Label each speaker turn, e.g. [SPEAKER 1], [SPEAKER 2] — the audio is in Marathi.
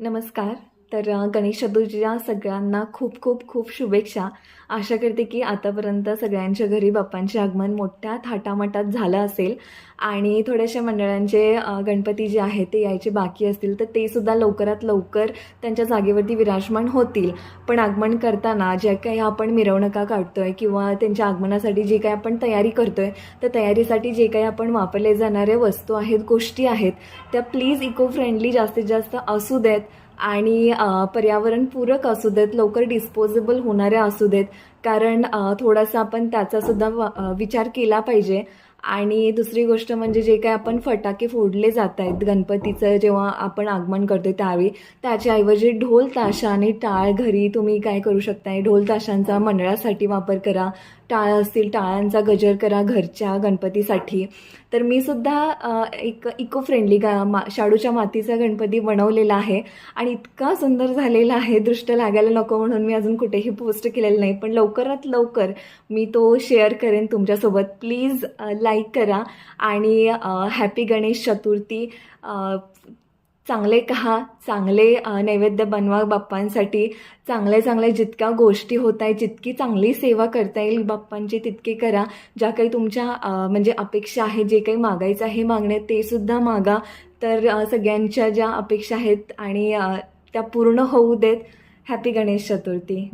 [SPEAKER 1] नमस्कार. तर गणेश चतुर्थीच्या सगळ्यांना खूप खूप खूप शुभेच्छा. आशा करते की आतापर्यंत सगळ्यांच्या घरी बाप्पांचे आगमन मोठ्या थाटामाटात झालं असेल आणि थोड्याशा मंडळांचे गणपती जे आहेत ते यायचे बाकी असतील तर ते सुद्धा लवकरात लवकर त्यांच्या जागेवरती विराजमान होतील. पण आगमन करताना ज्या काही आपण मिरवणुका काढतोय किंवा त्यांच्या आगमनासाठी जे काही आपण तयारी करतोय तर तयारीसाठी जे काही आपण वापरले जाणाऱ्या वस्तू आहेत, गोष्टी आहेत, त्या प्लीज इको फ्रेंडली जास्तीत जास्त असू देत आणि पर्यावरणपूरक असू देत, लवकर डिस्पोजेबल होणाऱ्या असू देत. कारण थोडासा आपण त्याचासुद्धा विचार केला पाहिजे. आणि दुसरी गोष्ट म्हणजे जे काही आपण फटाके फोडले जात आहेत गणपतीचं जेव्हा आपण आगमन करतो त्यावेळी, त्याच्याऐवजी ढोल ताशा आणि टाळ घरी तुम्ही काय करू शकताय, ढोल ताशांचा मंडळासाठी वापर करा. टाळ असतील टाळांचा गजर करा घरच्या गणपतीसाठी. तर मी सुद्धा एक इको फ्रेंडली शाडूच्या मातीचा गणपती बनवलेला आहे आणि इतका सुंदर झालेला आहे, दृष्ट लागायला नको म्हणून मी अजून कुठेही पोस्ट केलेलं नाही, पण लवकरात लवकर मी तो शेअर करेन तुमच्यासोबत. प्लीज लाईक करा आणि हॅपी गणेश चतुर्थी. चांगले कहा, चांगले नैवेद्य बनवा बाप्पांसाठी. चांगल्या जितक्या गोष्टी होत आहेत, जितकी चांगली सेवा करता येईल बाप्पांची तितकी करा. ज्या काही तुमच्या म्हणजे अपेक्षा आहेत, जे काही मागायचं आहे मागणे ते सुद्धा मागा. तर सगळ्यांच्या ज्या अपेक्षा आहेत आणि त्या पूर्ण होऊ देत. हॅपी गणेश चतुर्थी.